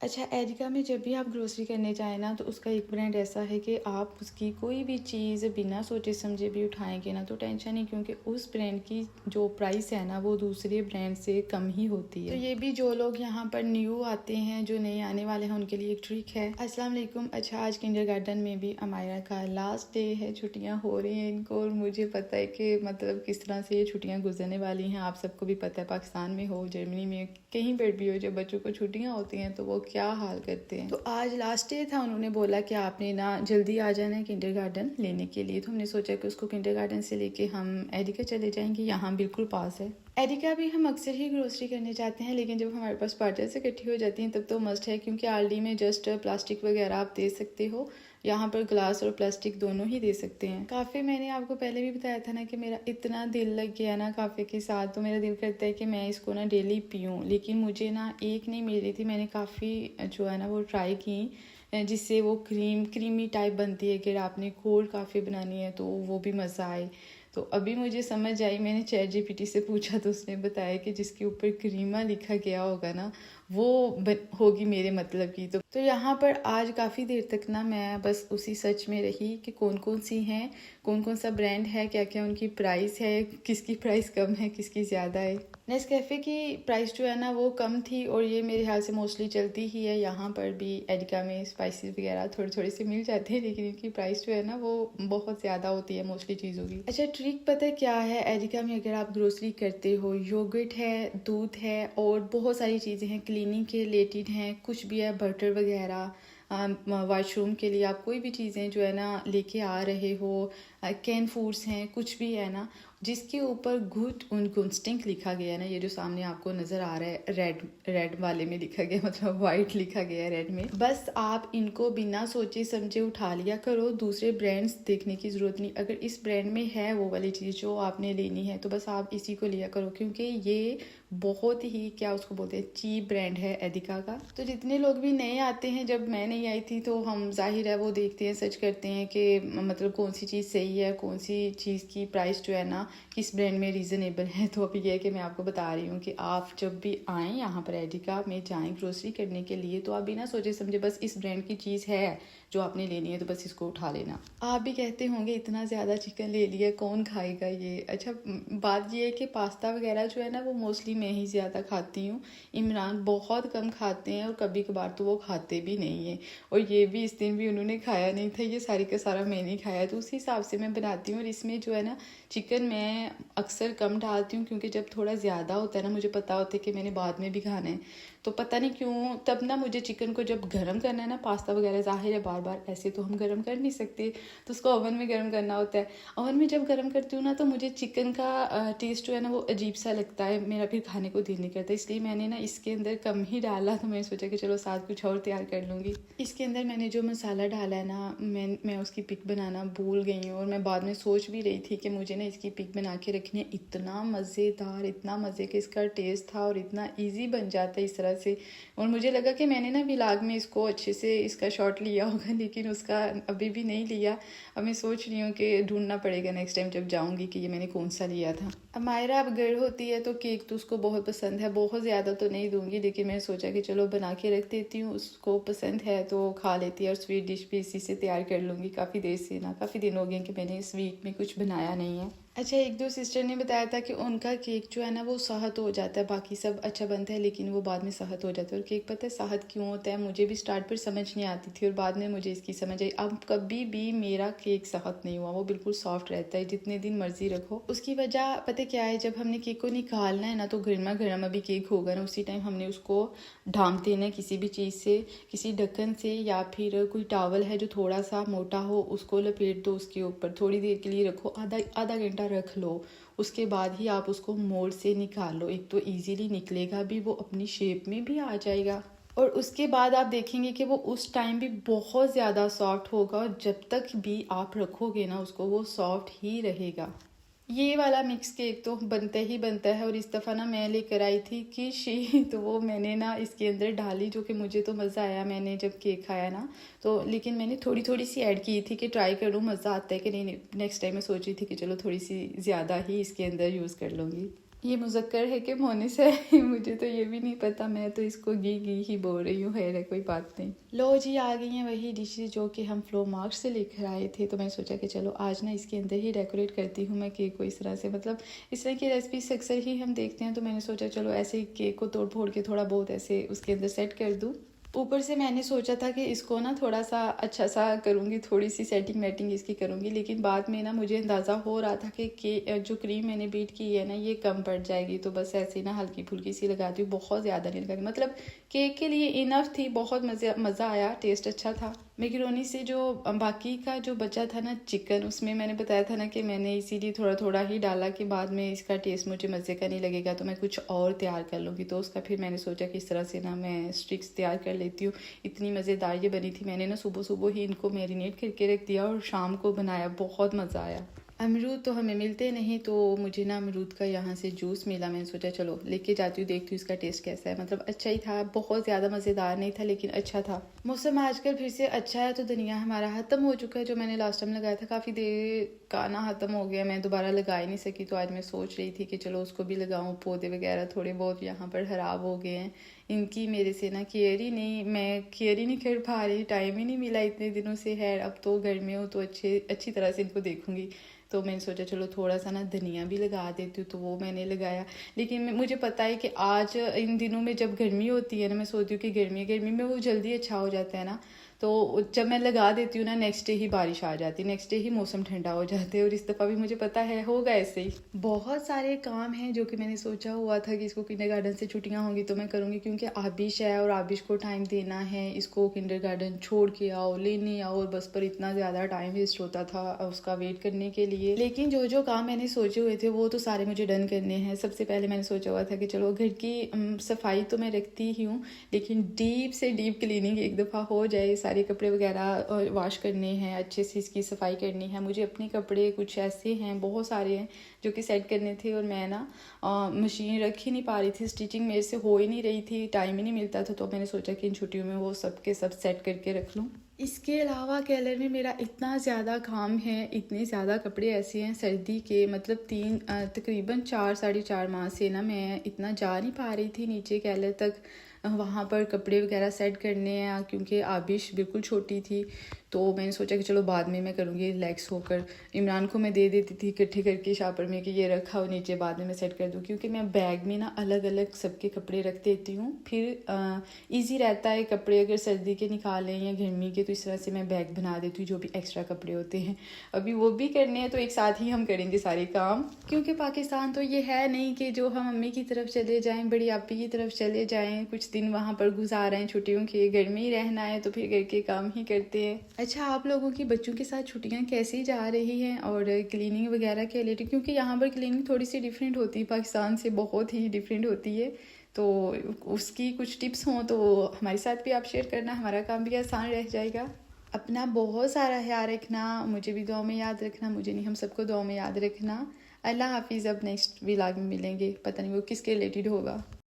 अच्छा, एरिका में जब भी आप ग्रोसरी करने जाएँ ना, तो उसका एक ब्रांड ऐसा है कि आप उसकी कोई भी चीज़ बिना सोचे समझे भी उठाएँगे ना तो टेंशन नहीं, क्योंकि उस ब्रांड की जो प्राइस है ना वो दूसरे ब्रांड से कम ही होती है। तो ये भी जो लोग यहाँ पर न्यू आते हैं, जो नए आने वाले हैं, उनके लिए एक ट्रिक है। अस्सलाम वालेकुम। अच्छा, आज किंडरगार्टन में भी अमायरा का लास्ट डे है, छुट्टियाँ हो रही हैं इनको, और मुझे पता है कि मतलब किस तरह से ये छुट्टियाँ गुजरने वाली हैं। आप सबको भी पता है, पाकिस्तान में हो, जर्मनी में, कहीं पर भी हो, जब बच्चों को छुट्टियाँ होती हैं तो वो क्या हाल करते हैं। तो आज लास्ट डे था, उन्होंने बोला कि आपने ना जल्दी आ जाना है किंडरगार्टन लेने के लिए। तो हमने सोचा कि उसको किंडरगार्टन से लेके हम एरिका चले जाएंगे, यहाँ बिल्कुल पास है। एरिका भी हम अक्सर ही ग्रोसरी करने जाते हैं, लेकिन जब हमारे पास पार्टनर्स इकट्ठी हो जाती हैं तब तो मस्ट है, क्योंकि आरडी में जस्ट प्लास्टिक वगैरह आप दे सकते हो, यहाँ पर ग्लास और प्लास्टिक दोनों ही दे सकते हैं। काफ़ी मैंने आपको पहले भी बताया था ना कि मेरा इतना दिल लग गया ना काफ़े के साथ, तो मेरा दिल करता है कि मैं इसको ना डेली पीऊँ, लेकिन मुझे ना एक नहीं मिल रही थी। मैंने काफ़ी जो है ना वो ट्राई की, जिससे वो क्रीमी टाइप बनती है। अगर आपने कोल्ड काफ़ी बनानी है तो वो भी मज़ा आए। तो अभी मुझे समझ आई, मैंने चैट जीपीटी से पूछा तो उसने बताया कि जिसके ऊपर क्रीमा लिखा गया होगा ना वो होगी मेरे मतलब की। तो यहाँ पर आज काफ़ी देर तक ना मैं बस उसी सर्च में रही कि कौन कौन सी हैं, कौन कौन सा ब्रांड है, क्या क्या उनकी प्राइस है, किसकी प्राइस कम है, किसकी ज़्यादा है। नेस्कैफ़े की प्राइस जो है ना वो कम थी, और ये मेरे ख्याल से मोस्टली चलती ही है। यहाँ पर भी एरिका में स्पाइसेस वगैरह थोड़े थोड़े से मिल जाते हैं, लेकिन इनकी प्राइस जो है ना वो बहुत ज़्यादा होती है मोस्टली चीज़ों की। अच्छा, ट्रिक पता है क्या है एरिका में? अगर आप ग्रोसरी करते हो, योगर्ट है, दूध है, और बहुत सारी चीज़ें हैं क्लीनिंग के रिलेटेड हैं, कुछ भी है, बटर वगैरह, वाशरूम के लिए आप कोई भी चीज़ें जो है ना लेके आ रहे हो, कैन फूड्स हैं, कुछ भी है ना जिसके ऊपर गुड उनगुंस्टिंग लिखा गया है ना, ये जो सामने आपको नज़र आ रहा है रेड वाले में लिखा गया, मतलब वाइट लिखा गया है रेड में, बस आप इनको बिना सोचे समझे उठा लिया करो। दूसरे ब्रांड्स देखने की ज़रूरत नहीं। अगर इस ब्रांड में है वो वाली चीज़ जो आपने लेनी है तो बस आप इसी को लिया करो, क्योंकि ये बहुत ही क्या उसको बोलते हैं, चीप ब्रांड है एरिका का। तो जितने लोग भी नए आते हैं, जब मैं नहीं आई थी तो हम जाहिर है वो देखते हैं, सर्च करते हैं कि मतलब कौन सी चीज़ सही है, कौन सी चीज़ की प्राइस जो है ना किस ब्रांड में रीज़नेबल है। तो अभी ये कि मैं आपको बता रही हूँ कि आप जब भी आएँ यहाँ पर एरिका में जाएँ ग्रोसरी करने के लिए, तो आप बिना सोचे समझे बस इस ब्रांड की चीज़ है जो आपने लेनी है तो बस इसको उठा लेना। आप भी कहते होंगे इतना ज़्यादा चिकन ले लिया, कौन खाएगा ये। अच्छा, बात ये है कि पास्ता वगैरह जो है ना वो मोस्टली मैं ही ज़्यादा खाती हूँ, इमरान बहुत कम खाते हैं, और कभी कभार तो वो खाते भी नहीं है। और ये भी इस दिन भी उन्होंने खाया नहीं था, ये सारी का सारा मैंने खाया, तो उस हिसाब से मैं बनाती हूँ। और इसमें जो है ना चिकन मैं अक्सर कम डालती हूँ, क्योंकि जब थोड़ा ज़्यादा होता है ना, मुझे पता होता है कि मैंने बाद में भी खाना है, तो पता नहीं क्यों तब ना मुझे चिकन को जब गर्म करना है ना, पास्ता वगैरह जाहिर है बार बार ऐसे तो हम गर्म कर नहीं सकते, तो उसको ओवन में गर्म करना होता है। ओवन में जब गर्म करती हूँ ना तो मुझे चिकन का टेस्ट जो है ना वो अजीब सा लगता है, मेरा फिर खाने को दिल नहीं करता। इसलिए मैंने ना इसके अंदर कम ही डाला, तो मैंने सोचा कि चलो साथ कुछ और तैयार कर लूँगी। इसके अंदर मैंने जो मसाला डाला है ना, मैं उसकी पिक बनाना भूल गई हूँ, और मैं बाद में सोच भी रही थी कि मुझे ना इसकी पिक बना के रखनी है। इतना मज़ेदार, इतना मज़े के इसका टेस्ट था, और इतना ईजी बन जाता है इस तरह से। और मुझे लगा कि मैंने ना व्लॉग में इसको अच्छे से इसका शॉट लिया होगा, लेकिन उसका अभी भी नहीं लिया। अब मैं सोच रही हूँ कि ढूंढना पड़ेगा नेक्स्ट टाइम जब जाऊँगी कि ये मैंने कौन सा लिया था। अमायरा अब गर्ल होती है तो केक तो उसको बहुत पसंद है, बहुत ज़्यादा तो नहीं दूंगी, लेकिन मैंने सोचा कि चलो बना के रख देती हूँ, उसको पसंद है तो खा लेती है। और स्वीट डिश भी इसी से तैयार कर लूँगी। काफ़ी देर से ना, काफ़ी दिन हो गए कि मैंने स्वीट में कुछ बनाया नहीं है। अच्छा, एक दो सिस्टर ने बताया था कि उनका केक जो है ना वो सहत हो जाता है, बाकी सब अच्छा बनता है लेकिन वो बाद में सहत हो जाता है। और केक पता है सहत क्यों होता है, मुझे भी स्टार्ट पर समझ नहीं आती थी, और बाद में मुझे इसकी समझ आई। अब कभी भी मेरा केक सहत नहीं हुआ, वो बिल्कुल सॉफ्ट रहता है जितने दिन मर्जी रखो। उसकी वजह पता क्या है, जब हमने केक को निकालना है ना तो गर्मा गर्म अभी केक होगा ना, उसी टाइम हमने उसको ढाँप देना है किसी भी चीज़ से, किसी ढक्कन से, या फिर कोई टॉवल है जो थोड़ा सा मोटा हो उसको लपेट दो उसके ऊपर, थोड़ी देर के लिए रखो, आधा घंटा रख लो। उसके बाद ही आप उसको मोल्ड से निकाल लो, एक तो इजीली निकलेगा भी, वो अपनी शेप में भी आ जाएगा, और उसके बाद आप देखेंगे कि वो उस टाइम भी बहुत ज़्यादा सॉफ्ट होगा, और जब तक भी आप रखोगे ना उसको वो सॉफ्ट ही रहेगा। ये वाला मिक्स केक तो बनता ही बनता है, और इस दफ़ा ना मैं लेकर आई थी किशी, तो वो मैंने ना इसके अंदर डाली, जो कि मुझे तो मज़ा आया मैंने जब केक खाया ना तो। लेकिन मैंने थोड़ी थोड़ी सी ऐड की थी कि ट्राई करूँ मज़ा आता है कि नहीं। नेक्स्ट टाइम मैं सोच रही थी कि चलो थोड़ी सी ज़्यादा ही इसके अंदर यूज़ कर लूँगी। ये मुज़क्कर है कि मोनिस है मुझे तो ये भी नहीं पता, मैं तो इसको गी गी ही बोल रही हूँ। है कोई बात नहीं। लो जी, आ गई हैं वही डिशेज जो कि हम फ्लो मार्क से लेकर आए थे। तो मैंने सोचा कि चलो आज ना इसके अंदर ही डेकोरेट करती हूँ मैं केक को इस तरह से, मतलब इस तरह की रेसिपीज अक्सर ही हम देखते हैं। तो मैंने सोचा चलो ऐसे ही केक को तोड़ फोड़ के थोड़ा बहुत ऐसे उसके अंदर सेट कर दूँ। ऊपर से मैंने सोचा था कि इसको ना थोड़ा सा अच्छा सा करूँगी, थोड़ी सी सेटिंग वेटिंग इसकी करूँगी, लेकिन बाद में ना मुझे अंदाज़ा हो रहा था कि जो क्रीम मैंने बीट की है ना ये कम पड़ जाएगी। तो बस ऐसे ही ना हल्की फुल्की सी लगाती हूँ, बहुत ज़्यादा नहीं लगाती, मतलब केक के लिए इनफ थी। बहुत मज़ा आया, टेस्ट अच्छा था। मैक्रोनी से जो बाकी का जो बचा था ना चिकन, उसमें मैंने बताया था ना कि मैंने इसीलिए थोड़ा थोड़ा ही डाला कि बाद में इसका टेस्ट मुझे मज़े का नहीं लगेगा तो मैं कुछ और तैयार कर लूँगी। तो उसका फिर मैंने सोचा कि इस तरह से ना मैं स्टिक्स तैयार कर लेती हूँ। इतनी मज़ेदार ये बनी थी। मैंने ना सुबह सुबह ही इनको मैरिनेट करके रख दिया और शाम को बनाया, बहुत मज़ा आया। अमरूद तो हमें मिलते नहीं, तो मुझे ना अमरूद का यहाँ से जूस मिला। मैंने सोचा चलो लेके जाती हूँ, देखती हूँ इसका टेस्ट कैसा है। मतलब अच्छा ही था, बहुत ज़्यादा मज़ेदार नहीं था लेकिन अच्छा था। मौसम आजकल फिर से अच्छा है। तो धनिया हमारा ख़त्म हो चुका है, जो मैंने लास्ट टाइम लगाया था काफ़ी देर का ना ख़त्म हो गया, मैं दोबारा लगा ही नहीं सकी। तो आज मैं सोच रही थी कि चलो उसको भी लगाऊँ। पौधे वगैरह थोड़े बहुत यहाँ पर ख़राब हो गए हैं, इनकी मेरे से ना केयर ही नहीं कर पा रही, टाइम ही नहीं मिला इतने दिनों से। है अब तो घर में हूँ तो अच्छी तरह से इनको देखूँगी। तो मैंने सोचा चलो थोड़ा सा ना धनिया भी लगा देती हूँ, तो वो मैंने लगाया। लेकिन मुझे पता है कि आज इन दिनों में जब गर्मी होती है ना, मैं सोचती हूँ कि गर्मी में वो जल्दी अच्छा हो जाता है ना, तो जब मैं लगा देती हूँ ना नेक्स्ट डे ही बारिश आ जाती है, नेक्स्ट डे ही मौसम ठंडा हो जाता है। और इस दफ़ा भी मुझे पता है होगा ऐसे ही। बहुत सारे काम हैं जो कि मैंने सोचा हुआ था कि इसको किंडरगार्टन से छुट्टियाँ होंगी तो मैं करूँगी, क्योंकि आबिश है और आबिश को टाइम देना है। इसको किंडरगार्टन छोड़ के आओ, लेने आओ, और बस पर इतना ज़्यादा टाइम वेस्ट होता था उसका वेट करने के लिए। लेकिन जो जो काम मैंने सोचे हुए थे वो तो सारे मुझे डन करने हैं। सबसे पहले मैंने सोचा हुआ था कि चलो घर की सफाई तो मैं रखती ही हूँ, लेकिन डीप से डीप क्लीनिंग एक दफ़ा हो जाए। सारे कपड़े वगैरह वॉश करने हैं, अच्छे से इसकी सफाई करनी है। मुझे अपने कपड़े कुछ ऐसे हैं, बहुत सारे हैं जो कि सेट करने थे, और मैं ना मशीन रख ही नहीं पा रही थी, स्टिचिंग मेरे से हो ही नहीं रही थी, टाइम ही नहीं मिलता था। तो मैंने सोचा कि इन छुट्टियों में वो सब के सब सेट करके रख लूँ। इसके अलावा केलर में मेरा इतना ज़्यादा काम है, इतने ज़्यादा कपड़े ऐसे हैं सर्दी के, मतलब तकरीबन 4-4.5 माह से ना मैं इतना जा नहीं पा रही थी नीचे केलर तक, वहाँ पर कपड़े वगैरह सेट करने हैं, क्योंकि आबिश बिल्कुल छोटी थी। तो मैंने सोचा कि चलो बाद में मैं करूँगी रिलैक्स होकर। इमरान को मैं दे देती थी इकट्ठे करके शापर में कि ये रखा हो नीचे, बाद में मैं सेट कर दूँ, क्योंकि मैं बैग में ना अलग अलग सबके कपड़े रख देती हूँ, फिर ईजी रहता है कपड़े अगर सर्दी के निकालें या गर्मी के। तो इस तरह से मैं बैग बना देती हूँ जो भी एक्स्ट्रा कपड़े होते हैं। अभी वो भी करने हैं, तो एक साथ ही हम करेंगे सारे काम, क्योंकि पाकिस्तान तो ये है नहीं कि जो हम मम्मी की तरफ चले जाएं, बड़ी आपी की तरफ चले जाएं, कुछ दिन वहाँ पर गुजारें छुट्टियों के। घर में ही रहना है तो फिर घर के काम ही करते हैं। अच्छा, आप लोगों की बच्चों के साथ छुट्टियाँ कैसी जा रही हैं, और क्लीनिंग वगैरह के रिलेटेड, क्योंकि यहाँ पर क्लीनिंग थोड़ी सी डिफरेंट होती है, पाकिस्तान से बहुत ही डिफरेंट होती है। तो उसकी कुछ टिप्स हों तो हमारे साथ भी आप शेयर करना, हमारा काम भी आसान रह जाएगा। अपना बहुत सारा ख्याल रखना, मुझे भी दुआ में याद रखना, मुझे नहीं हम सबको दुआ में याद रखना। अल्लाह हाफिज़। अब नेक्स्ट व्लॉग में मिलेंगे, पता नहीं वो किसके रिलेटेड होगा।